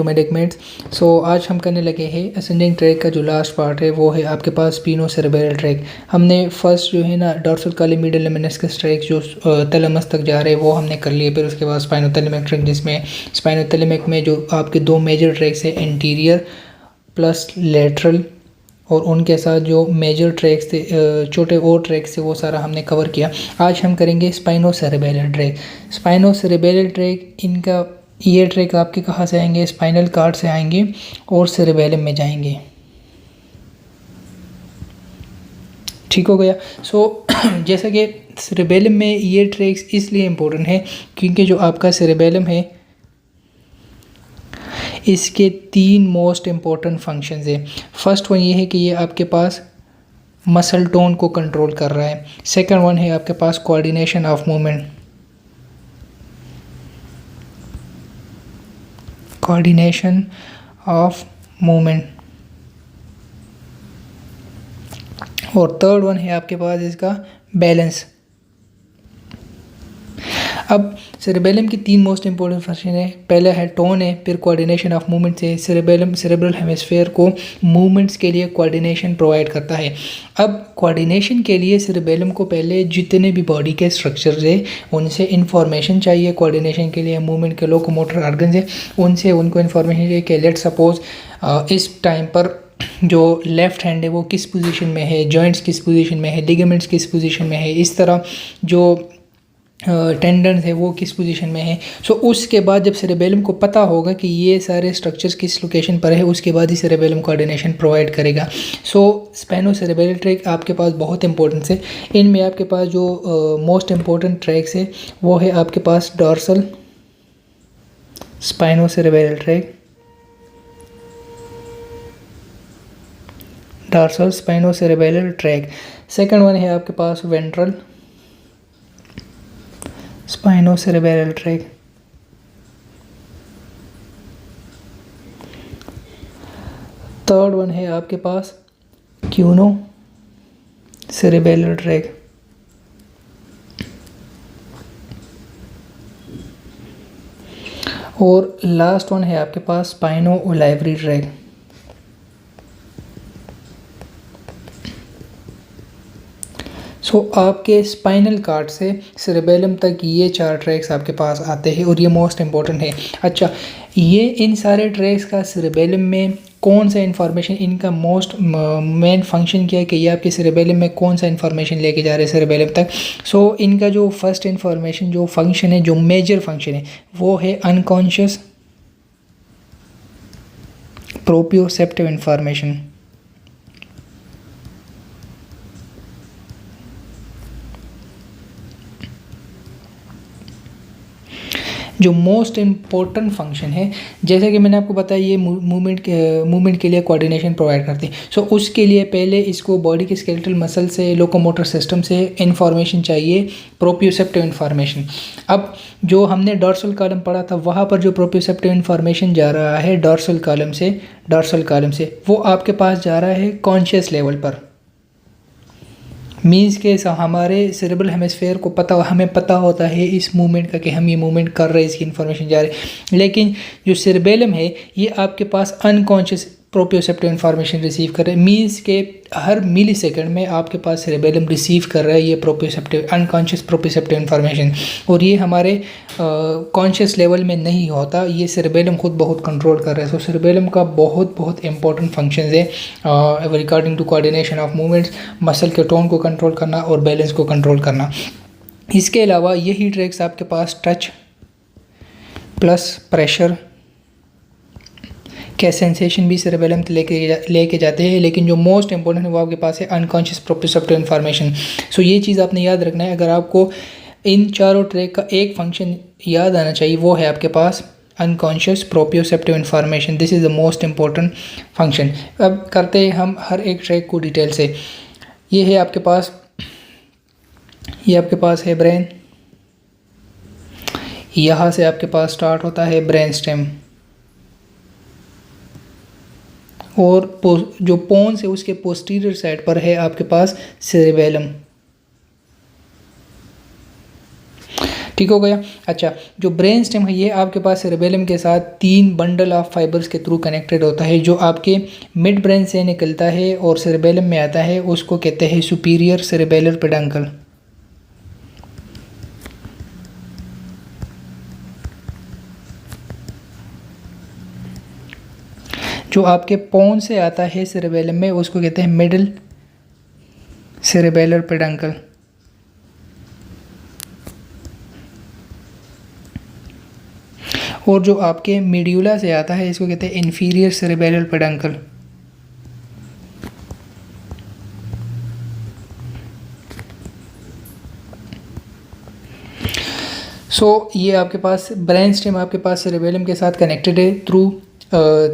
To मेडिकमेंट्स। सो आज हम करने लगे हैं असेंडिंग ट्रैक का जो लास्ट पार्ट है वो है आपके पास स्पिनोसेरेब्रल ट्रैक। हमने फर्स्ट जो है ना dorsal column medial lemniscus track जो थैलेमस तक जा रहे हैं वो हमने कर लिए। फिर उसके बाद स्पाइनोथैलेमिक ट्रैक, जिसमें स्पाइनोथैलेमिक में जो आपके दो मेजर ट्रैक्स है एंटीरियर प्लस लेटरल, और उनके साथ जो मेजर ट्रैक्स थे छोटे और ट्रैक्स थे वो सारा हमने कवर किया। आज हम करेंगे स्पाइनोसेरेब्रल ट्रैक। स्पाइनोसेरेब्रल ट्रैक, इनका ये ट्रैक आपके कहाँ से आएंगे, स्पाइनल कार्ड से आएंगे और सेरेबेलम में जाएंगे। ठीक हो गया। सो जैसा कि सेरेबेलम में ये ट्रैक्स इसलिए इम्पोर्टेंट है क्योंकि जो आपका सेरेबेलम है इसके तीन मोस्ट इम्पॉर्टेंट फंक्शंस है। फर्स्ट वन ये है कि ये आपके पास मसल टोन को कंट्रोल कर रहा है। सेकंड वन है आपके पास coordination of movement, coordination of movement, और थर्ड वन है आपके पास इसका बैलेंस। अब सेरेबेलम की तीन मोस्ट इंपॉर्टेंट फंक्शन है। पहला है टोन है, फिर कोऑर्डिनेशन ऑफ मूवमेंट से सेरेब्रल हेमिस्फीयर को मूवमेंट्स के लिए कोऑर्डिनेशन प्रोवाइड करता है। अब कोऑर्डिनेशन के लिए सेरेबेलम को पहले जितने भी बॉडी के स्ट्रक्चर्स है उनसे इंफॉर्मेशन चाहिए। कोऑर्डिनेशन के लिए मूवमेंट के लोकोमोटर ऑर्गन्स है उनसे उनको इन्फॉर्मेशन चाहिए कि लेट सपोज इस टाइम पर जो लेफ़्ट हैंड है वो किस पोजीशन में है, जॉइंट्स किस पोजीशन में है, लिगामेंट्स किस पोजीशन में है, इस तरह जो टेंडन्स है वो किस पोजीशन में है। सो उसके बाद जब सेरेबेलम को पता होगा कि ये सारे स्ट्रक्चर्स किस लोकेशन पर है, उसके बाद ही सेरेबेलम कोऑर्डिनेशन प्रोवाइड करेगा। सो स्पाइनोसेरेब्रल ट्रैक आपके पास बहुत इंपॉर्टेंट है। इनमें आपके पास जो मोस्ट इम्पोर्टेंट ट्रैक्स है वो है आपके पास dorsal spinocerebral tract, dorsal spinocerebral tract. Second one है आपके पास ventral spinocerebral tract. Third one है आपके पास क्यूनो सेरेब्रल ट्रैक। और लास्ट वन है आपके पास स्पाइनो ओलाइवरी ट्रैक। सो आपके स्पाइनल कार्ड से सेरेबेलम तक ये चार ट्रैक्स आपके पास आते हैं और ये मोस्ट इम्पॉर्टेंट है। अच्छा, ये इन सारे ट्रैक्स का सेरेबेलम में कौन सा इन्फॉर्मेशन, इनका मोस्ट मेन फंक्शन क्या है कि ये आपके सेरेबेलम में कौन सा इन्फॉर्मेशन लेके जा रहे हैं सेरेबेलम तक। सो इनका जो फर्स्ट इन्फॉर्मेशन जो फंक्शन है, जो मेजर फंक्शन है वो है अनकॉन्शियस प्रोप्रियोसेप्टिव इन्फॉर्मेशन। जो मोस्ट इम्पोर्टेंट फंक्शन है, जैसे कि मैंने आपको बताया ये मूवमेंट के लिए कोऑर्डिनेशन प्रोवाइड करते हैं। सो उसके लिए पहले इसको बॉडी के स्केलेटल मसल से, लोकोमोटर सिस्टम से इंफॉर्मेशन चाहिए, प्रोप्रियोसेप्टिव इन्फॉर्मेशन। अब जो हमने डॉर्सल कॉलम पढ़ा था वहाँ पर जो प्रोप्रियोसेप्टिव इन्फॉर्मेशन जा रहा है डॉर्सल कॉलम से वो आपके पास जा रहा है कॉन्शियस लेवल पर। मीन्स के हमारे सेरेब्रल हेमिस्फीयर को हमें पता होता है इस मूवमेंट का कि हम ये मूवमेंट कर रहे हैं, इसकी इन्फॉर्मेशन जा रही है। लेकिन जो सेरेबेलम है ये आपके पास अनकॉन्शियस प्रोप्रियोसेप्टिव इन्फॉर्मेशन रिसीव कर रहे हैं। मीन्स के हर मिली सेकेंड में आपके पास सेरेबेलम रिसीव कर रहा है ये प्रोप्रियोसेप्टिव, अनकॉन्शियस प्रोप्रियोसेप्टिव इन्फॉर्मेशन, और ये हमारे कॉन्शियस लेवल में नहीं होता, ये सेरेबेलम खुद बहुत कंट्रोल कर रहा है। सो सेरेबेलम का बहुत इंपॉर्टेंट फंक्शन है regarding to coordination of movements, muscle के टोन को कंट्रोल करना और बैलेंस को कंट्रोल करना। इसके अलावा यही ट्रैक्स आपके पास टच प्लस प्रेशर क्या सेंसेशन भी सेरेबेलम लेके जाते हैं। लेकिन जो मोस्ट इंपॉर्टेंट है वो आपके पास है अनकॉन्शियस प्रोप्रियोसेप्टिव इन्फॉर्मेशन। सो ये चीज़ आपने याद रखना है। अगर आपको इन चारों ट्रैक का एक फंक्शन याद आना चाहिए वो है आपके पास unconscious proprioceptive information. This is the most important function. अब करते हैं हम हर एक ट्रैक को डिटेल से। ये है आपके पास, ये आपके पास है ब्रेन, यहाँ से आपके पास स्टार्ट होता है ब्रेन स्टेम, और जो पोन्स है उसके पोस्टीरियर साइड पर है आपके पास सेरेबेलम। ठीक हो गया। अच्छा, जो ब्रेन स्टेम है ये आपके पास सेरेबेलम के साथ 3 बंडल ऑफ फाइबर्स के थ्रू कनेक्टेड होता है, जो आपके मिड ब्रेन से निकलता है और सेरेबेलम में आता है, उसको कहते हैं सुपीरियर सेरेबेलर पेडंकल। जो आपके पोन से आता है सेरेबेलम में उसको कहते हैं मिडिल सेरेबेलर पेडंकल। और जो आपके मीड्यूला से आता है इसको कहते हैं इंफीरियर सेरेबेलर पेडंकल। ये आपके पास ब्रेन स्टेम आपके पास सेरेबेलम के साथ कनेक्टेड है through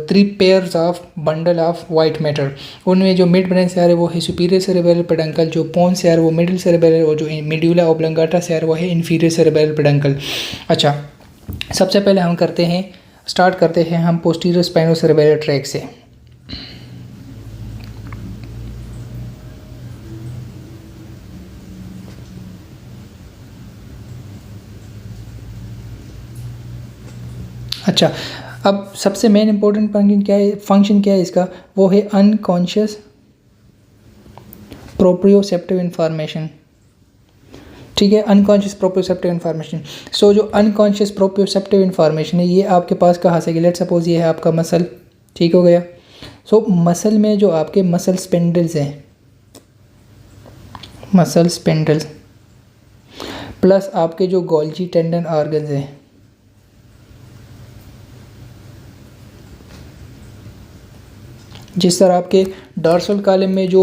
3 pairs of bundle of white matter. उनमें जो मिड ब्रेन से आ रहे वो है सुपीरियर सेरेबेलर पेडंकल, जो पोन से आ रहे वो मिडिल सेरेबेलर, और जो मीड्यूला ओब्लंगाटा से आ रहा वो है इंफीरियर सेरेबेलर पेडंकल। अच्छा, सबसे पहले हम स्टार्ट करते हैं हम पोस्टीरियर स्पाइनोसेरेबेलर ट्रैक से। अच्छा, अब सबसे मेन इंपॉर्टेंट फंक्शन क्या है इसका, वो है अनकॉन्शियस प्रोप्रियोसेप्टिव इंफॉर्मेशन। ठीक है, अनकॉन्शियस प्रोप्रियोसेप्टिव इन्फॉर्मेशन। जो अनकॉन्शियस प्रोप्रियोसेप्टिव इन्फॉर्मेशन है ये आपके पास कहाँ से, लेट सपोज ये है आपका मसल। ठीक हो गया। मसल में जो आपके मसल स्पिंडल्स हैं, मसल स्पिंडल्स प्लस आपके जो गोल्जी टेंडन ऑर्गन्स हैं, जिस तरह आपके डॉर्सल कॉलम में जो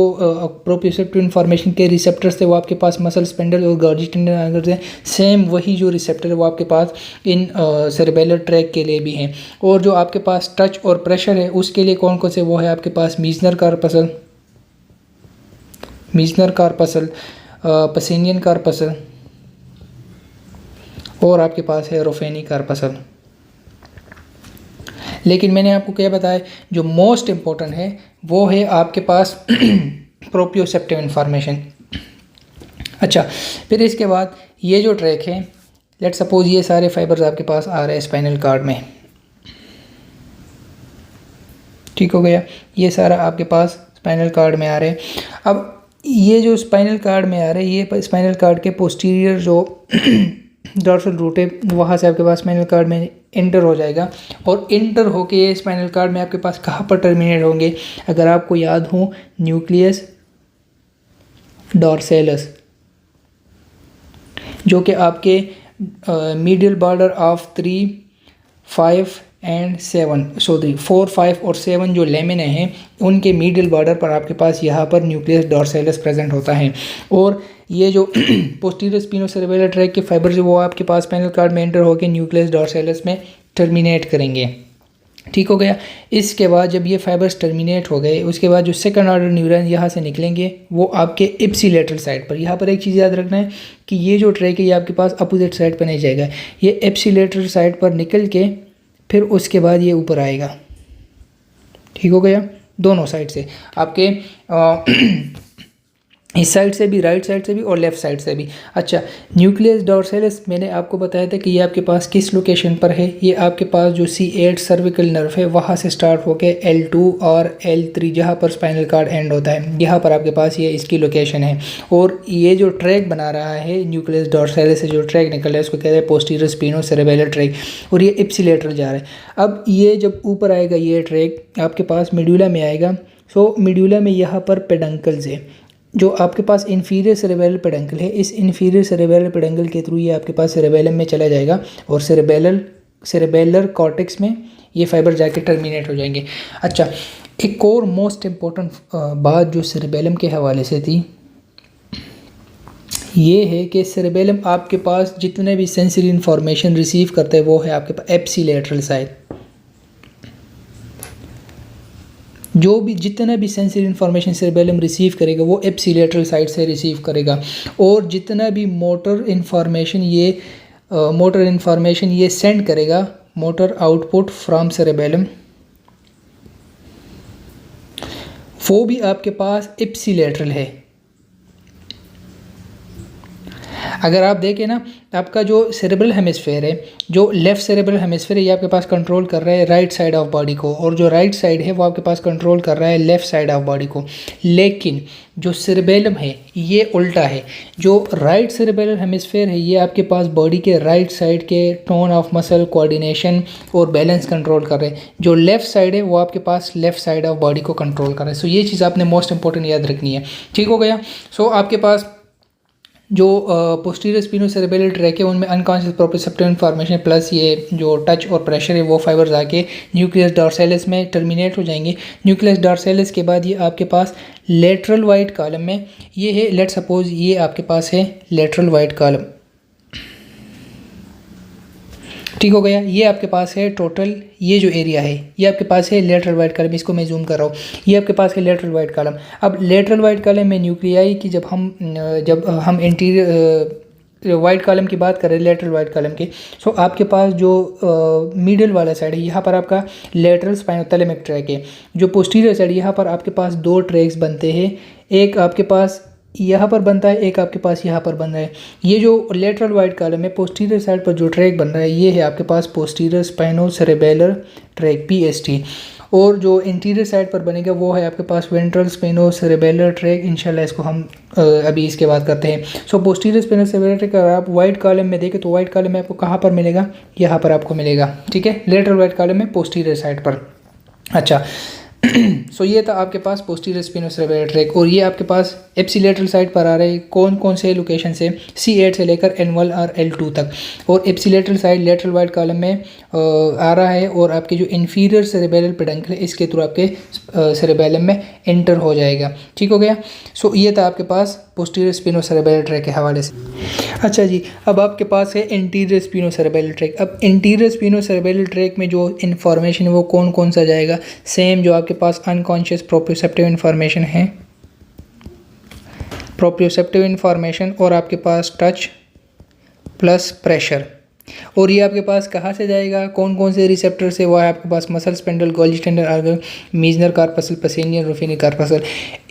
प्रोप्रियोसेप्टिव इन्फॉर्मेशन के रिसेप्टर्स थे वो आपके पास मसल स्पिंडल और गोल्जी टेंडन ऑर्गन्स हैं, सेम वही जो रिसेप्टर है वो आपके पास इन सेरेबेलर ट्रैक के लिए भी हैं। और जो आपके पास टच और प्रेशर है उसके लिए कौन कौन से, वो है आपके पास मीजनर कार्पसल, पसेनियन कार्पसल, और आपके पास है रोफेनी कार्पसल। लेकिन मैंने आपको क्या बताया, जो मोस्ट इम्पोर्टेंट है वो है आपके पास प्रोप्रियोसेप्टिव इन्फॉर्मेशन। अच्छा, फिर इसके बाद ये जो ट्रैक है, लेट सपोज ये सारे फाइबर्स आपके पास आ रहे हैं स्पाइनल कार्ड में। ठीक हो गया, ये सारा आपके पास स्पाइनल कार्ड में आ रहे हैं। अब ये जो स्पाइनल कार्ड में आ रहे हैं ये स्पाइनल कार्ड के पोस्टीरियर जो डॉर्सल रूट है वहाँ से आपके पास स्पाइनल कार्ड में इंटर हो जाएगा, और इंटर होके ये स्पाइनल कार्ड में आपके पास कहाँ पर टर्मिनेट होंगे, अगर आपको याद हो, न्यूक्लियस डॉर्सेलस, जो कि आपके मीडियल बॉर्डर ऑफ 3, 5 एंड 7 4, 5 और 7 जो लेमिना हैं उनके मीडियल बॉर्डर पर आपके पास यहाँ पर न्यूक्लियस डॉर्सेलस प्रेजेंट होता है। और ये जो पोस्टीरियर स्पिनोसेरेबेलर ट्रैक के फाइबर जो वो आपके पास स्पाइनल कार्ड में एंटर होकर न्यूक्लियस डॉर्सेलस में टर्मिनेट करेंगे। ठीक हो गया। इसके बाद जब ये फाइबर्स टर्मिनेट हो गए उसके बाद जो सेकंड ऑर्डर न्यूरॉन यहाँ से निकलेंगे वो आपके इप्सिलेटरल साइड पर। यहाँ पर एक चीज़ याद रखना है कि ये जो ट्रैक है ये आपके पास अपोजिट साइड पर नहीं जाएगा, ये इप्सिलेटरल साइड पर निकल के फिर उसके बाद ये ऊपर आएगा। ठीक हो गया, दोनों साइड से आपके इस साइड से भी, राइट साइड से भी और लेफ़्ट साइड से भी। अच्छा, न्यूक्लियस डॉर्सेलस मैंने आपको बताया था कि ये आपके पास किस लोकेशन पर है, ये आपके पास जो C8 सर्विकल नर्व है वहाँ से स्टार्ट होके L2 और L3 जहाँ पर स्पाइनल कार्ड एंड होता है यहाँ पर आपके पास ये इसकी लोकेशन है। और ये जो ट्रैक बना रहा है न्यूक्लियस डॉर्सेलस से जो ट्रैक निकल रहा है उसको कहते हैं पोस्टीरियर स्पिनोसेरेबेलर ट्रैक, और ये इप्सिलेटरल जा रहा है। अब ये जब ऊपर आएगा ये ट्रैक आपके पास मीड्यूला में आएगा। मीड्यूला में यहाँ पर पेडंकल्स है, जो आपके पास इन्फीरियर सेरेबेलर पेडंकल है, इस इन्फीरियर सेरेबेलर पेडंकल के थ्रू ये आपके पास सेरेबेलम में चला जाएगा और सेरेबेलर कॉर्टेक्स में ये फाइबर जाके टर्मिनेट हो जाएंगे। अच्छा, एक और मोस्ट इम्पोर्टेंट बात जो सेरेबेलम के हवाले से थी ये है कि सेरेबेलम आपके पास जितने भी सेंसरी इन्फॉर्मेशन रिसीव करता है वो है आपके पास एप्सिलेटरल साइड। जो भी जितना भी सेंसरी इन्फॉर्मेशन सेरेबेलम रिसीव करेगा वो एप्सिलेटरल साइड से रिसीव करेगा, और जितना भी मोटर इन्फॉर्मेशन ये सेंड करेगा, मोटर आउटपुट फ्रॉम सेरेबेलम, वो भी आपके पास एप्सिलेटरल है। अगर आप देखें ना, आपका जो सेरेब्रल हेमिस्फेयर है, जो लेफ़्ट सेरेब्रल हेमिस्फेयर है, ये आपके पास कंट्रोल कर रहा है राइट साइड ऑफ बॉडी को, और जो राइट साइड है वो आपके पास कंट्रोल कर रहा है लेफ़्ट साइड ऑफ बॉडी को। लेकिन जो सेरेबेलम है ये उल्टा है। जो राइट सेरेब्रल हेमिस्फेयर है ये आपके पास बॉडी के राइट साइड के टोन ऑफ मसल, कोऑर्डिनेशन और बैलेंस कंट्रोल कर रहे हैं। जो लेफ़्ट साइड है वो आपके पास लेफ़्ट साइड ऑफ बॉडी को कंट्रोल कर रहा है। सो ये चीज़ आपने मोस्ट इंपॉर्टेंट याद रखनी है। ठीक हो गया। सो आपके पास जो पोस्टीरियर स्पिनोसेरेब्रल ट्रैक है उनमें अनकॉन्शियस प्रोप्रियोसेप्टिव इन्फॉर्मेशन प्लस ये जो टच और प्रेशर है वो फाइबर्स आके न्यूक्लियस डॉर्सैलिस में टर्मिनेट हो जाएंगे। न्यूक्लियस डॉर्सैलिस के बाद ये आपके पास लेटरल वाइट कॉलम में ये है। लेट सपोज ये आपके पास है लेटरल वाइट कॉलम। ठीक हो गया। ये आपके पास है टोटल, ये जो एरिया है ये आपके पास है लेटरल वाइट कॉलम। इसको मैं जूम कर रहा हूँ, ये आपके पास है लेटरल वाइट कॉलम। अब लेटरल वाइट कॉलम में न्यूक्लियाई की जब हम इंटीरियर वाइट कॉलम की बात करें, लेटरल वाइट कॉलम की, सो आपके पास जो मिडिल वाला साइड है यहाँ पर आपका लेटरल स्पाइनोथैलेमिक ट्रैक है। जो पोस्टीरियर साइड यहाँ पर आपके पास दो ट्रैक्स बनते हैं, एक आपके पास यहाँ पर बनता है, एक आपके पास यहाँ पर बन रहा है। ये जो लेटरल वाइट कॉलम है पोस्टीरियर साइड पर जो ट्रैक बन रहा है ये है आपके पास पोस्टीरियर स्पाइनोसेरेबेलर ट्रैक PST, और जो इंटीरियर साइड पर बनेगा वो है आपके पास वेंट्रल स्पाइनोसेरेबेलर ट्रैक। इंशाल्लाह इसको हम अभी इसके बाद करते हैं। सो पोस्टीरियर स्पाइनोसेरेबेलर ट्रैक अगर आप वाइट कॉलम में देखें तो वाइट कॉलम में आपको कहाँ पर मिलेगा, यहाँ पर आपको मिलेगा। ठीक है, लेटरल वाइट कॉलम में पोस्टीरियर साइड पर। अच्छा सो ये था आपके पास पोस्टीरियर स्पिनोसेरेब्रल ट्रैक, और ये आपके पास एप्सिलेटरल साइड पर आ रहे हैं। कौन कौन से लोकेशन से, C8 से लेकर N1 और L2 तक, और एप्सिलेटरल साइड लेटरल वाइट कॉलम में आ रहा है, और आपके जो इन्फीरियर सेरेब्रल पेडंकल है इसके थ्रू आपके सेरेबेलम में एंटर हो जाएगा। ठीक हो गया। सो ये था आपके पास पोस्टीरियर स्पिनोसेरेब्रल ट्रैक के हवाले से। अच्छा जी, अब आपके पास है इंटीरियर स्पिनोसेरेब्रल ट्रैक। अब इंटीरियर स्पिनोसेरेब्रल ट्रैक में जो इन्फॉर्मेशन है वो कौन कौन सा जाएगा, सेम जो आपके पास अनकॉन्शियस प्रोप्रियोसेप्टिव इन्फॉर्मेशन है, प्रोप्रियोसेप्टिव इन्फॉर्मेशन, और आपके पास टच प्लस प्रेशर। और ये आपके पास कहाँ से जाएगा, कौन कौन से रिसेप्टर से, वो है आपके पास muscle spindle, Golgi tendon organ, Meissner corpuscle, Pacinian, Ruffini corpuscle.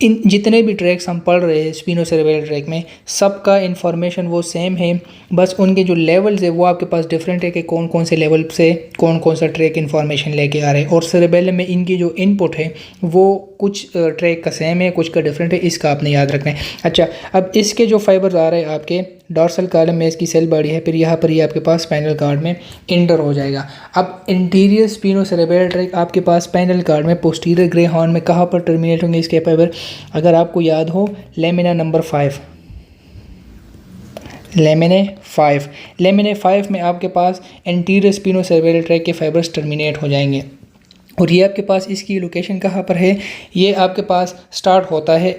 इन जितने भी ट्रैक्स हम पढ़ रहे हैं स्पिनोसेरेब्रल ट्रैक में सबका इन्फॉर्मेशन वो सेम है, बस उनके जो लेवल्स है वो आपके पास डिफरेंट है कि कौन कौन से लेवल से कौन कौन सा ट्रैक इन्फॉर्मेशन लेके आ रहे हैं। और सेरेबेलम में इनकी जो इनपुट है वो कुछ ट्रैक का सेम है, कुछ का डिफरेंट है, इसका आपने याद रखना है। अच्छा, अब इसके जो फाइबर्स आ रहे हैं आपके डॉर्सल कॉलम में इसकी सेल बॉडी है, फिर यहाँ पर ये आपके पास स्पाइनल कॉर्ड में इंटर हो जाएगा। अब इंटीरियर स्पिनोसेरेब्रल ट्रैक आपके पास स्पाइनल कॉर्ड में पोस्टीरियर ग्रे हॉर्न में कहाँ पर टर्मिनेट होंगे इसके फाइबर, अगर आपको याद हो लेमिना नंबर 5, लेमिने 5 में आपके पास एंटीरियर स्पिनोसेरेब्रल ट्रैक के फाइबर्स टर्मिनेट हो जाएंगे। और ये आपके पास इसकी लोकेशन कहाँ पर है, ये आपके पास स्टार्ट होता है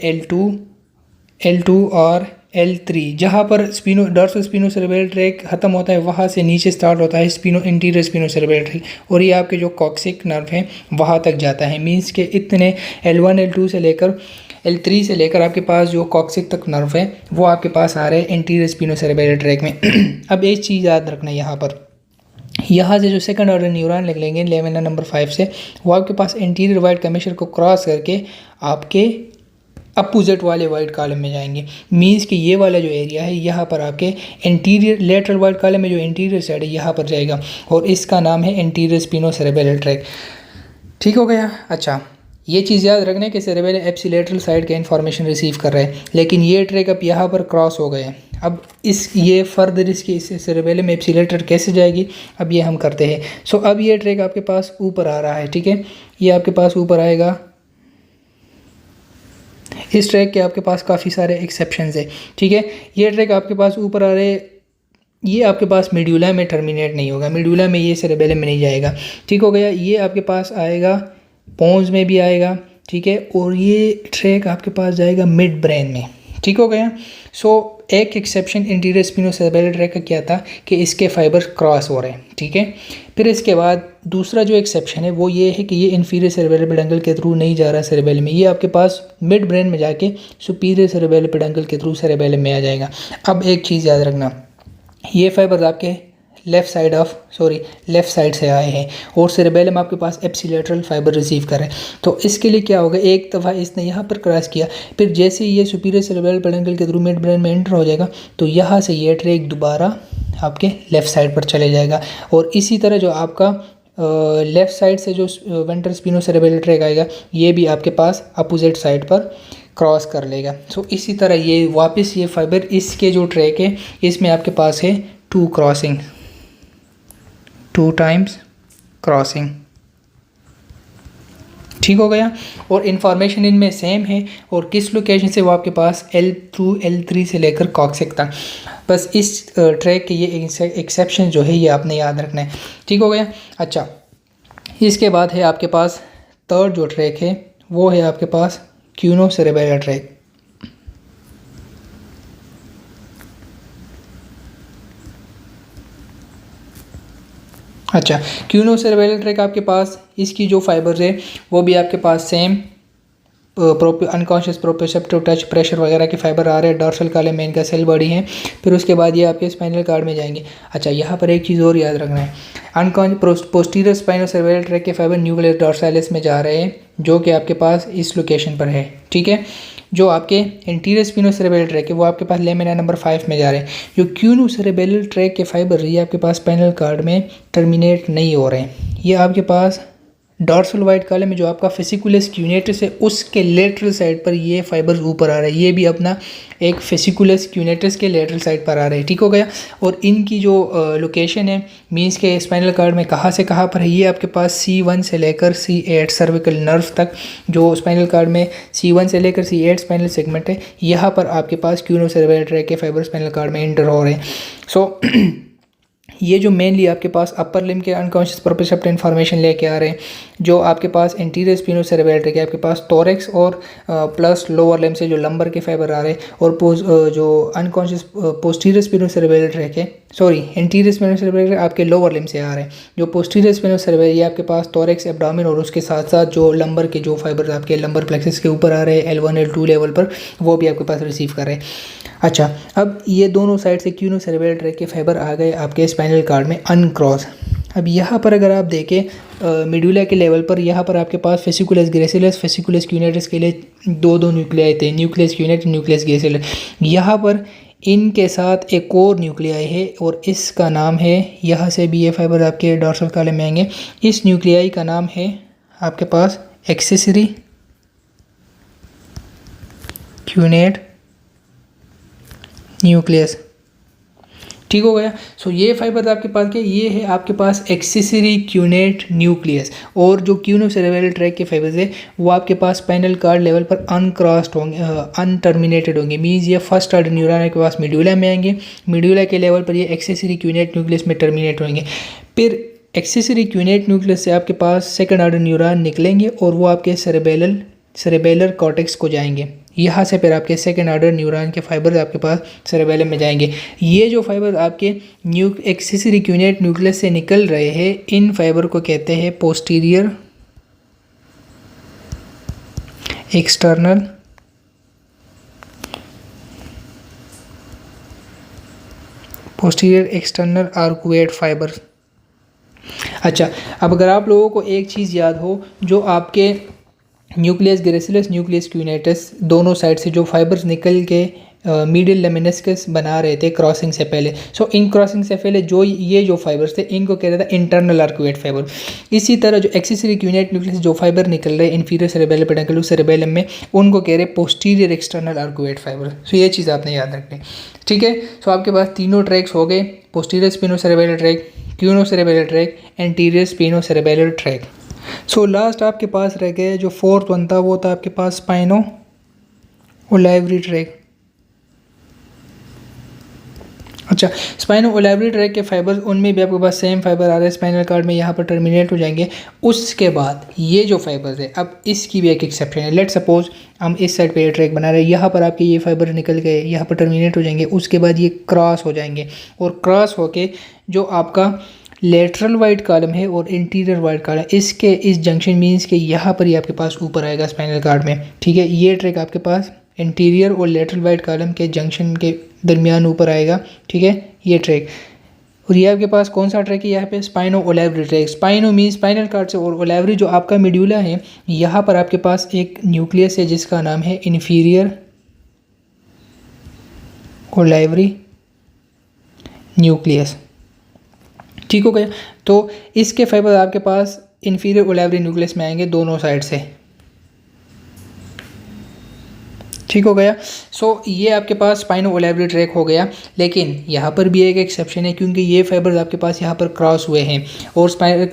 L2 और L3, जहाँ पर डॉर्सल स्पिनोसेरेब्रल ट्रैक ख़त्म होता है वहाँ से नीचे स्टार्ट होता है इंटीरियर स्पिनोसेरेब्रल ट्रैक, और ये आपके जो कॉक्सिक नर्व है वहाँ तक जाता है। मींस के इतने L1 L2 से लेकर L3 से लेकर आपके पास जो कॉक्सिक तक नर्व है वो आपके पास आ रहे हैं इंटीरियर स्पिनोसेरेब्रल ट्रैक में। अब एक चीज़ याद रखना है, यहाँ से जो सेकंड ऑर्डर न्यूरॉन लग लेंगे लेमिना नंबर 5 से, वो आपके पास इंटीरियर वाइट कमीशर को क्रॉस करके आपके अपोजिट वाले वाइट कॉलम में जाएंगे। मींस कि ये वाला जो एरिया है यहाँ पर आपके इंटीरियर लेटरल वाइट कॉलम में जो इंटीरियर साइड है यहाँ पर जाएगा, और इसका नाम है इंटीरियर स्पिनोसेरेब्रल ट्रैक। ठीक हो गया। अच्छा, ये चीज़ याद रखने कि सेरेब्रल एप्सिलेटरल साइड के इन्फॉर्मेशन रिसीव कर रहे हैं, लेकिन ये ट्रैक अब यहाँ पर क्रॉस हो गए। अब ये फर्दर इसकी सेरेब्रल एप्सिलेटर कैसे जाएगी, अब ये हम करते हैं। सो अब ये ट्रैक आपके पास ऊपर आ रहा है। ठीक है, ये आपके पास ऊपर आएगा। इस ट्रैक के आपके पास काफ़ी सारे एक्सेप्शंस है। ठीक है, ये ट्रैक आपके पास ऊपर आ रहे, ये आपके पास मेड्यूला में टर्मिनेट नहीं होगा, मेड्यूला में ये सेरेब्रम में नहीं जाएगा। ठीक हो गया। ये आपके पास आएगा, पोन्स में भी आएगा। ठीक है, और ये ट्रैक आपके पास जाएगा मिड ब्रेन में। ठीक हो गया। सो एक एक्सेप्शन इंटीरियर स्पिनोसेरेब्रल ट्रैक का क्या था कि इसके फाइबर क्रॉस हो रहे हैं। ठीक है, फिर इसके बाद दूसरा जो एक्सेप्शन है वो ये है कि ये इन्फीरियर सेरेब्रल पेडंकल के थ्रू नहीं जा रहा सेरेब्रल में, ये आपके पास मिड ब्रेन में जाके सुपीरियर सेरेब्रल पेडंकल के थ्रू सेरेब्रल में आ जाएगा। अब एक चीज़ याद रखना, ये फाइबर्स आपके लेफ़्ट साइड से आए हैं और सेरेबेलम आपके पास एप्सिलेटरल फाइबर रिसीव कर रहे हैं। तो इसके लिए क्या होगा, एक दफ़ा इसने यहाँ पर क्रॉस किया, फिर जैसे ये सुपीरियर सेरेब्रल पेडंकल के थ्रू मिड ब्रेन में एंटर हो जाएगा तो यहाँ से ये ट्रैक दोबारा आपके लेफ़्ट साइड पर चले जाएगा। और इसी तरह जो आपका लेफ़्ट साइड से जो वेंट्रल स्पिनोसेरेब्रल ट्रैक आएगा ये भी आपके पास अपोजिट साइड पर क्रॉस कर लेगा। सो इसी तरह ये वापस ये फाइबर इसके जो ट्रैक है इसमें आपके पास है 2 क्रॉसिंग, 2 टाइम्स क्रॉसिंग, ठीक हो गया। और इन्फॉर्मेशन इनमें सेम है और किस लोकेशन से वो आपके पास L2 L3 से लेकर कॉक्सिक तक, बस इस ट्रैक के ये एक्सेप्शन जो है ये आपने याद रखना है, ठीक हो गया। अच्छा, इसके बाद है आपके पास थर्ड जो ट्रैक है वो है आपके पास क्यूनो-सेरेबेलर ट्रैक। अच्छा, क्यूनो-सेरेबेलर ट्रैक आपके पास इसकी जो फाइबर्स है वो भी आपके पास same unconscious proprioceptive touch pressure वगैरह के फाइबर आ रहे हैं। डॉर्सल कॉलम में इनका सेल बॉडी है, फिर उसके बाद ये आपके स्पाइनल कॉर्ड में जाएंगे। अच्छा, यहाँ पर एक चीज़ और याद रखना है, पोस्टीरियर स्पाइनोसेरेब्रल ट्रैक के फाइबर न्यूक्लियस डॉर्सालिस में जा रहे हैं जो कि आपके पास इस लोकेशन पर है, ठीक है। जो आपके इंटीरियर स्पिनोसेरेब्रल ट्रैक है वो आपके पास लेमिना नंबर 5 में जा रहे हैं। जो क्यूनो-सेरेब्रल ट्रैक के फाइबर ये आपके पास स्पाइनल कॉर्ड में टर्मिनेट नहीं हो रहे हैं, ये आपके पास डॉर्सल वाइट कॉलम में जो आपका फेसिकुलस क्यूनेटस है उसके लेटरल साइड पर ये फाइबर्स ऊपर आ रहे हैं, ये भी अपना एक फेसिकुलस क्यूनेटस के लेटरल साइड पर आ रहे हैं, ठीक हो गया। और इनकी जो लोकेशन है मींस के स्पाइनल कॉर्ड में कहाँ से कहाँ पर है, ये आपके पास C1 से लेकर C8 सर्विकल नर्व तक, जो स्पाइनल कॉर्ड में C1 से लेकर C8 स्पाइनल सेगमेंट है, यहाँ पर आपके पास क्यूनो-सेरेब्रल ट्रैक के फाइबर स्पाइनल कॉर्ड में एंटर हो रहे हैं। सो ये जो मेनली आपके पास अपर लिम के अनकॉन्शियस प्रोप्रियोसेप्टिव इन्फॉर्मेशन लेके आ रहे हैं, जो आपके पास इंटीरियर स्पिनोसेरेब्रल ट्रैक है आपके पास टोरेक्स और प्लस लोअर लिम से जो लंबर के फाइबर आ रहे हैं, और जो अनकॉन्शियस पोस्टीरियर स्पिनोसेरेब्रल ट्रैक है, इंटीरियर स्पिनोसेरेब्रल ट्रैक आपके लोअर लिम से आ रहे हैं। जो पोस्टीरियर स्पिनोसेरेब्रल ये आपके पास टोरेक्स, एब्डोमेन और उसके साथ साथ जो लंबर के जो फाइबर आपके लंबर प्लेक्सस के ऊपर आ रहे हैं L1 L2 लेवल पर, वो भी आपके पास रिसीव कर रहे हैं। अच्छा, अब ये दोनों साइड से क्यूनो-सेरेब्रल ट्रैक के फाइबर आ गए आपके स्पाइनल कॉर्ड में अनक्रॉस। अब यहाँ पर अगर आप देखें मिडुला के लेवल पर, यहाँ पर आपके पास फेसिकुलस ग्रेसिलस, फेसिकुलस क्यूनेटस के लिए दो न्यूक्लियाई थे, न्यूक्लियस क्यूनेट, न्यूक्लियस ग्रेसिलस। यहाँ पर इनके साथ एक और न्यूक्लियाई है और इसका नाम है, यहाँ से भी ये फाइबर आपके डॉर्सल कॉलम में आएंगे, इस न्यूक्लियाई का नाम है आपके पास एक्सेसरी क्यूनेट न्यूक्लियस, ठीक हो गया। सो ये फाइबर आपके पास के ये है आपके पास एक्सेसरी क्यूनेट न्यूक्लियस, और जो क्यूनो-सेरेब्रल ट्रैक के फाइबर्स है वो आपके पास स्पाइनल कॉर्ड लेवल पर अनक्रॉस्ड होंगे, अनटर्मिनेटेड होंगे। मीन्स ये फर्स्ट ऑर्डर न्यूरॉन के पास मिडुला में आएंगे, मिडुला के लेवल पर ये एक्सेसरी क्यूनेट न्यूक्लियस में टर्मिनेट होंगे। फिर एक्सेसरी क्यूनेट न्यूक्लियस से आपके पास सेकेंड ऑर्डर न्यूरॉन निकलेंगे और वो आपके सेरेबेलर कॉर्टेक्स को जाएंगे। यहाँ से फिर आपके सेकेंड ऑर्डर न्यूरॉन के फाइबर आपके पास सेरेबेलम में जाएंगे। ये जो फाइबर आपके एक्सेसरी क्यूनेट न्यूक्लियस से निकल रहे हैं, इन फाइबर को कहते हैं पोस्टीरियर एक्सटर्नल आर्कुएट फाइबर। अच्छा, अब अगर आप लोगों को एक चीज़ याद हो, जो आपके न्यूक्लियस ग्रेसिलस, न्यूक्लियस क्यूनेटस दोनों साइड से जो फाइबर्स निकल के मीडियल लेमिनिस्कस बना रहे थे क्रॉसिंग से पहले, इन क्रॉसिंग से पहले जो ये जो फाइबर्स थे इनको कह रहा था इंटरनल आर्कुएट फाइबर। इसी तरह जो एक्सेसरी क्यूनेट न्यूक्लियस जो फाइबर निकल रहे इंफीरियर सेरेबेलम पेडंकल सेरेबेलम में, उनको कह रहे पोस्टीरियर एक्सटर्नल आर्कुएट फाइबर। ये चीज़ आपने याद रखनी, ठीक है। आपके पास तीनों ट्रैक्स हो गए, posterior spinocerebral tract, cuneocerebral tract, anterior spinocerebral tract. Last आपके पास रह गए जो फोर्थ वन था, वो था आपके पास स्पाइनो-ओलाइवरी ट्रैक। अच्छा, स्पाइनो-ओलाइवरी ट्रैक के फाइबर्स, उनमें भी आपके पास सेम फाइबर आ रहे हैं स्पाइनल कॉर्ड में, यहाँ पर टर्मिनेट हो जाएंगे। उसके बाद ये जो फाइबर्स है, अब इसकी भी एक एक्सेप्शन है। लेट सपोज हम इस साइड पे ये ट्रैक बना रहे हैं, यहाँ पर आपके ये फाइबर निकल गए, यहाँ पर टर्मिनेट हो जाएंगे, उसके बाद ये क्रॉस हो जाएंगे, और क्रॉस होके जो आपका लेटरल वाइट कॉलम है और इंटीरियर वाइट कॉलम, इसके इस जंक्शन मीन्स के यहाँ पर ही आपके पास ऊपर आएगा स्पाइनल कॉर्ड में, ठीक है। ये ट्रैक आपके पास इंटीरियर और लेटरल वाइट कॉलम के जंक्शन के दरमियान ऊपर आएगा, ठीक है, ये ट्रैक। और ये आपके पास कौन सा ट्रैक है यहाँ पे, स्पाइनो ओलेवरी ट्रैक। स्पाइनो मीन स्पाइनल कार्ड से, और ओलेवरी जो आपका मेड्यूला है, यहाँ पर आपके पास एक न्यूक्लियस है जिसका नाम है इन्फीरियर ओलेवरी न्यूक्लियस। ठीक हो गया। तो इसके फाइबर आपके पास इन्फीरियर ओलेवरी न्यूक्लियस में आएंगे दोनों साइड से। ठीक हो गया। सो ये आपके पास स्पाइनो ओलेवरी ट्रैक हो गया, लेकिन यहाँ पर भी एक एक्सेप्शन है, क्योंकि ये फाइबर्स आपके पास यहाँ पर क्रॉस हुए हैं और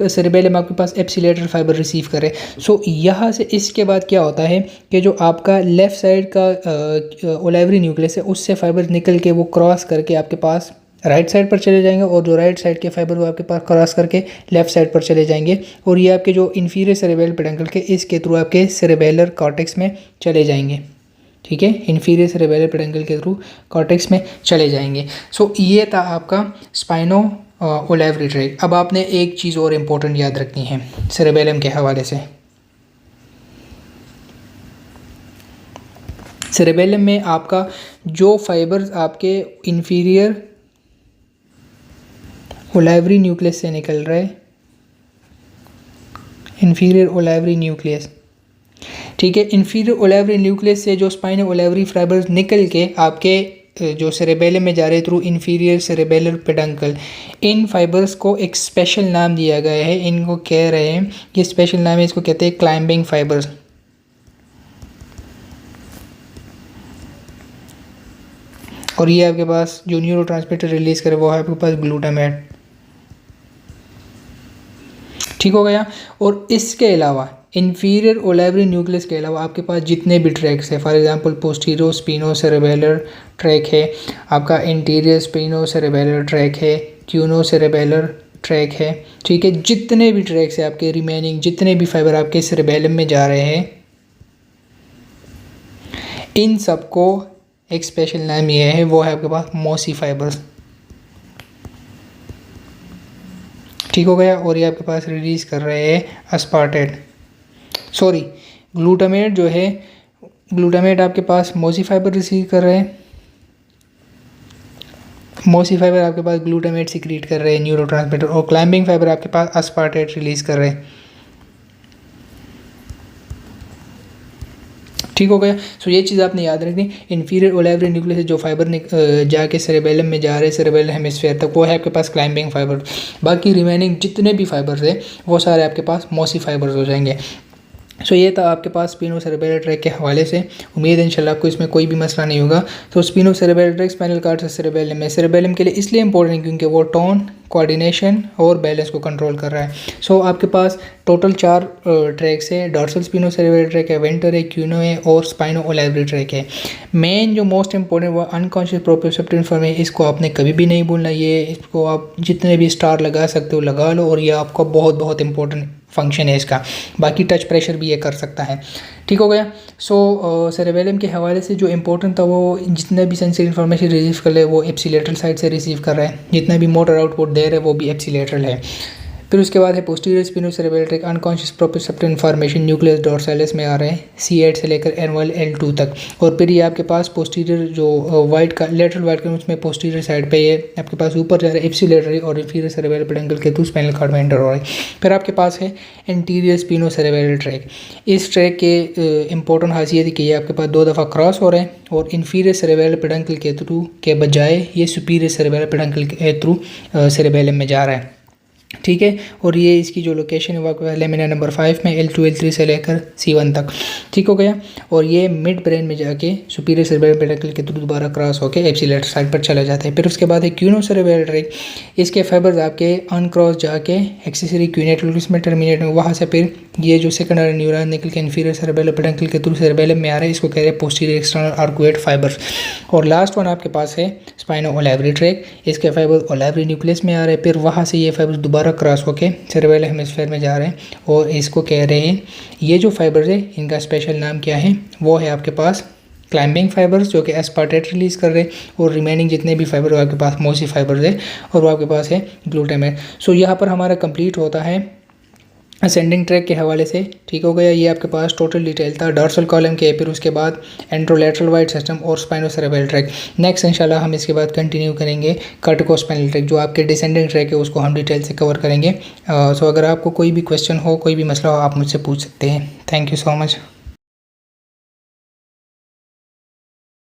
सेरेबेलम आपके पास एप्सिलेटरल फाइबर रिसीव करे। सो यहाँ से इसके बाद क्या होता है कि जो आपका लेफ़्ट साइड का ओलेवरी न्यूक्लियस है उससे फाइबर निकल के वो क्रॉस करके आपके पास राइट साइड पर चले जाएंगे, और जो राइट साइड के फाइबर वो आपके पास क्रॉस करके लेफ्ट साइड पर चले जाएंगे, और ये आपके जो इन्फीरियर सेरेब्रल पेडंकल के इसके थ्रू आपके सेरेबेलर कॉर्टेक्स में चले जाएंगे। ठीक है, इन्फीरियर सेरेब्रल पेडंकल के थ्रू कॉर्टेक्स में चले जाएंगे। सो ये था आपका स्पाइनो ओलेवरी ट्रैक। अब आपने एक चीज़ और इम्पोर्टेंट याद रखनी है सेरेबेलम के हवाले से। सेरेबेलम में आपका जो फाइबर्स आपके इन्फीरियर ओलेवरी न्यूक्लियस से निकल रहे, इन्फीरियर ओलेवरी न्यूक्लियस, ठीक है, इन्फीरियर ओलेवरी न्यूक्लियस से जो स्पाइनो ओलेवरी फाइबर्स निकल के आपके जो सेरेबेलम में जा रहे थ्रू इन्फीरियर सेरेबेलर पेडंकल, इन फाइबर्स को एक स्पेशल नाम दिया गया है। इनको कह रहे हैं, ये स्पेशल नाम है, इसको कहते हैं क्लाइंबिंग फाइबर्स। और ये आपके पास जो न्यूरोट्रांसमीटर रिलीज करे वो है आपके पास ग्लूटामेट। ठीक हो गया। और इसके अलावा इन्फीरियर ओलेवरी न्यूक्लियस के अलावा आपके पास जितने भी ट्रैक्स है, for example posterior spinocerebellar tract है, आपका इंटीरियर स्पिनो सेरेबेलर ट्रैक है, क्यूनो सेरेबेलर ट्रैक है, ठीक है, जितने भी ट्रैक्स है आपके रिमेनिंग, जितने भी फाइबर आपके सेरेबेलम में जा रहे हैं, इन सबको एक स्पेशल नाम ये है, वो है आपके पास मोसी फाइबर्स। ठीक हो गया। और ये आपके पास रिलीज कर रहे हैं अस्पार्टेट, सॉरी ग्लूटामेट जो है, ग्लूटामेट आपके पास मोसी फाइबर रिसीव कर रहे हैं, मोसी फाइबर आपके पास ग्लूटामेट सिक्रीट कर रहे हैं न्यूरोट्रांसमीटर, और क्लाइंबिंग फाइबर आपके पास अस्पार्टेट रिलीज कर रहे हैं। ठीक हो गया। सो ये चीज़ आपने याद रखनी, इन्फीरियर ओलेवरी न्यूक्लियस से जो फाइबर जाके सेरेबेलम में जा रहे हैं, सेरेबेलर हेमिस्फीयर तक, वो है आपके पास क्लाइंबिंग फाइबर। बाकी रिमेनिंग जितने भी फाइबर्स है वो सारे आपके पास मोसी फाइबर्स हो जाएंगे। सो ये था आपके पास स्पिनो सेरेब्रल ट्रैक के हवाले से। उम्मीद है इंशाल्लाह आपको इसमें कोई भी मसला नहीं होगा। तो स्पिनो सेरेब्रल ट्रैक स्पाइनल कॉर्ड से सेरेबेलम में, सेरेबेलम के लिए इसलिए इंपॉर्टेंट है क्योंकि वो टोन, कोऑर्डिनेशन और बैलेंस को कंट्रोल कर रहा है। सो आपके पास टोटल 4 ट्रैक्स है, डॉर्सल स्पिनो सेरेब्रल ट्रैक है, वेंटर है, क्यूनो है और स्पाइनो ओलेवरी ट्रैक है। मेन जो मोस्ट इंपॉर्टेंट वो अनकॉन्शियस प्रोप्रियोसेप्टिव इन्फॉर्म है, इसको आपने कभी भी नहीं भूलना। ये इसको आप जितने भी स्टार लगा सकते हो लगा लो, और ये आपका बहुत बहुत इंपॉर्टेंट फंक्शन है इसका। बाकी टच प्रेशर भी ये कर सकता है। ठीक हो गया। सो सेरेबेलम के हवाले से जो इंपॉर्टेंट था, वो जितना भी सेंसरी इन्फॉर्मेशन रिसीव कर ले वो एप्सिलेटरल साइड से रिसीव कर रहा है, जितना भी मोटर आउटपुट दे रहा है वो भी एप्सिलेटरल है। फिर उसके बाद है posterior spinocerebral tract, unconscious proprioceptive information nucleus dorsalis में आ रहे हैं C8 से लेकर N1 L2 तक। और फिर ये आपके पास पोस्टीरियर जो वाइट का लेटरल वाइट का उसमें पोस्टीरियर साइड पे ये आपके पास ऊपर जा रहा है एप्सिलेटरी और इंफीरियर सेरेब्रल पेडंकल के थ्रू स्पाइनल कॉर्ड में एंटर हो रहा है। फिर आपके पास है एंटीरियर स्पिनो सेरेब्रल ट्रैक। इस ट्रैक के इंपॉर्टेंट खासियत है कि ये आपके पास 2 दफ़ा क्रॉस हो रहे हैं और इंफीरियर सेरेब्रल पेडंकल के थ्रू के बजाय ये सुपीरियर सेरेब्रल पेडंकल के थ्रू सेरेबेलम में जा रहा है। ठीक है। और ये इसकी जो लोकेशन है वो आपके पास लेमिना नंबर 5 में L2 L3 से लेकर C1 तक। ठीक हो गया। और ये मिड ब्रेन में जाके सुपीरियर सेरेब्रल पेडंकल के थ्रू दोबारा क्रॉस होकर एप्सिलेटर साइड पर चला जाता है। फिर उसके बाद है क्यूनो सेरेब्रल ट्रैक। इसके फाइबर्स आपके अनक्रॉस जाके एक्सेसरी क्यूनेटल में टर्मिनेट में, वहाँ से फिर ये जो सेकेंडरी न्यूरॉन निकल के इंफीरियर सेरेब्रल पेडंकल के थ्रू सेरेबेलम में आ रहा है, इसको कह रहे हैं पोस्टीरियर एक्सटर्नल आर्कुएट फाइबर्स। और लास्ट वन आपके पास है स्पाइनो ओलेवरी ट्रैक। इसके फाइबर्स ओलेवरी न्यूक्लियस में आ रहे हैं, फिर वहाँ से ये फाइबर्स दोबारा क्रॉस होके सेरेब्रल हेमिस्फीयर में जा रहे हैं और इसको कह रहे हैं, ये जो फाइबर्स है इनका स्पेशल नाम क्या है, वो है आपके पास क्लाइंबिंग फाइबर्स जो कि एस्पार्टेट रिलीज कर रहे हैं। और रिमेनिंग जितने भी फाइबर आपके पास मोसी फाइबर्स है और वो आपके पास है ग्लूटामेट। सो यहाँ पर हमारा कंप्लीट होता है असेंडिंग ट्रैक के हवाले से। ठीक हो गया, ये आपके पास टोटल डिटेल था डॉर्सल कॉलम के, फिर उसके बाद एंट्रोलैटरल वाइड सिस्टम और स्पाइनोसेरेब्रल ट्रैक। नेक्स्ट इंशाल्लाह हम इसके बाद कंटिन्यू करेंगे कार्टिकोस्पाइनल ट्रैक, जो आपके डिसेंडिंग ट्रैक है उसको हम डिटेल से कवर करेंगे। सो अगर आपको कोई भी क्वेश्चन हो, कोई भी मसला हो, आप मुझसे पूछ सकते हैं। Thank you so much.